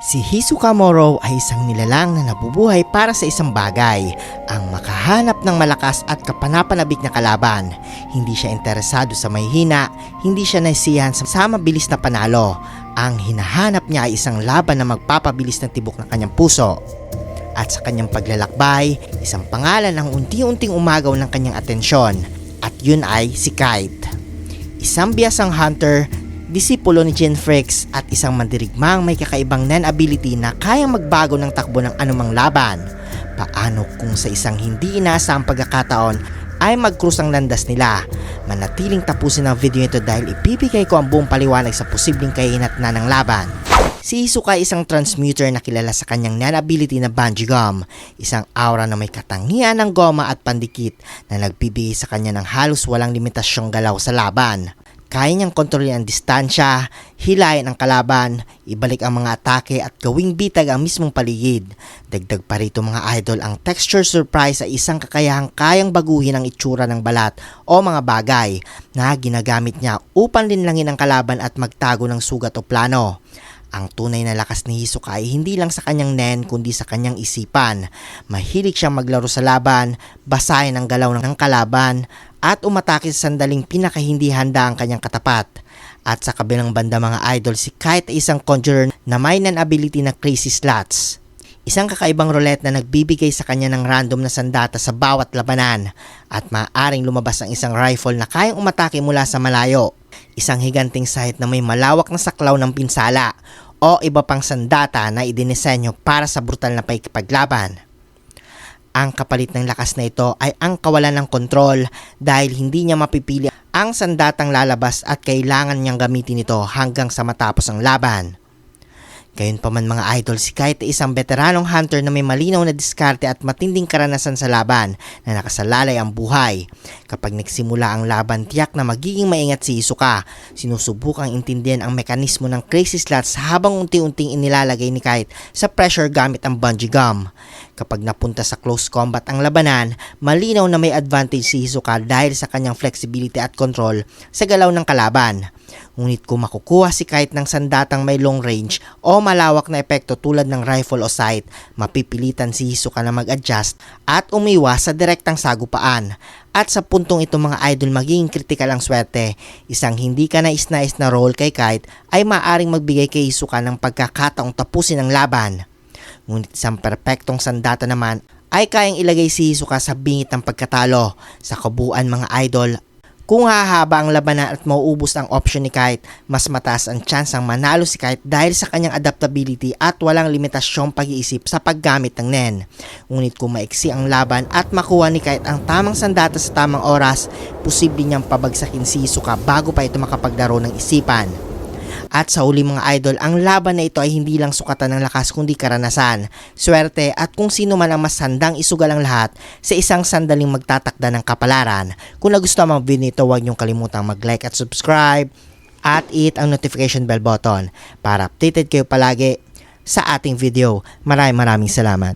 Si Hisoka Moro ay isang nilalang na nabubuhay para sa isang bagay, ang makahanap ng malakas at kapanapanabik na kalaban. Hindi siya interesado sa mahihina, hindi siya naisiyahan sa mabilis na panalo. Ang hinahanap niya ay isang laban na magpapabilis ng tibok ng kanyang puso. At sa kanyang paglalakbay, isang pangalan ang unti-unting umagaw ng kanyang atensyon. At yun ay si Kite. Isang biyasang hunter, disipulo ni Genfrex at isang mandirigmang may kakaibang nen-ability na kayang magbago ng takbo ng anumang laban. Paano kung sa isang hindi inaasahang pagkakataon ay mag-cruise ang landas nila? Manatiling tapusin ang video ito dahil ibibigay ko ang buong paliwanag sa posibleng kahinatnan ng laban. Si Hisoka ay isang transmuter na kilala sa kanyang nen-ability na Bungee Gum, isang aura na may katangian ng goma at pandikit na nagbibigay sa kanya ng halos walang limitasyong galaw sa laban. Kaya niyang kontrolin ang distansya, hilahin ang kalaban, ibalik ang mga atake at gawing bitag ang mismong paligid. Dagdag pa rito mga idol, ang texture surprise ay isang kakayahang kayang baguhin ang itsura ng balat o mga bagay na ginagamit niya upang linlangin ang kalaban at magtago ng sugat o plano. Ang tunay na lakas ni Hisoka ay hindi lang sa kanyang nen kundi sa kanyang isipan. Mahilig siyang maglaro sa laban, basahin ang galaw ng kalaban, at umatake sa sandaling pinakahindi handa ang kanyang katapat. At sa kabilang banda mga idol, si Kite ay isang conjurer na may ability na Crazy Slots. Isang kakaibang roulette na nagbibigay sa kanya ng random na sandata sa bawat labanan at maaaring lumabas ang isang rifle na kayang umatake mula sa malayo. Isang higanting sight na may malawak na saklaw ng pinsala o iba pang sandata na idinisenyo para sa brutal na pakikipaglaban. Ang kapalit ng lakas na ito ay ang kawalan ng kontrol dahil hindi niya mapipili ang sandatang lalabas at kailangan niyang gamitin ito hanggang sa matapos ang laban. Gayunpaman mga idol, si Kite ay isang veteranong hunter na may malinaw na diskarte at matinding karanasan sa laban na nakasalalay ang buhay. Kapag nagsimula ang laban, tiyak na magiging maingat si Hisoka. Sinusubukang intindihan ang mekanismo ng Crazy Slots habang unti-unting inilalagay ni Kite sa pressure gamit ang Bungee Gum. Kapag napunta sa close combat ang labanan, malinaw na may advantage si Hisoka dahil sa kanyang flexibility at control sa galaw ng kalaban. Ngunit kung makukuha si Kite ng sandatang may long range o malawak na epekto tulad ng rifle o sight, mapipilitan si Hisoka na mag-adjust at umiwas sa direktang sagupaan. At sa puntong ito mga idol, magiging critical ang swerte. Isang hindi ka nais-nais na role kay Kite ay maaaring magbigay kay Hisoka ng pagkakataong tapusin ang laban. Ngunit isang perpektong sandata naman ay kayang ilagay si Hisoka sa bingit ng pagkatalo. Sa kabuuan mga idol, kung hahaba ang labanan at mauubos ang option ni Kite, mas mataas ang tsansang manalo si Kite dahil sa kanyang adaptability at walang limitasyong pag-iisip sa paggamit ng nen. Ngunit kung maiksi ang laban at makuha ni Kite ang tamang sandata sa tamang oras, posible niyang pabagsakin si Hisoka bago pa ito makapaglaro ng isipan. At sa uli mga idol, ang laban na ito ay hindi lang sukatan ng lakas kundi karanasan, swerte at kung sino man ang mas handang isugal ang lahat sa isang sandaling magtatakda ng kapalaran. Kung nagustuhan mo ang video nito, huwag niyong kalimutang mag-like at subscribe at hit ang notification bell button para updated kayo palagi sa ating video. Maraming salamat.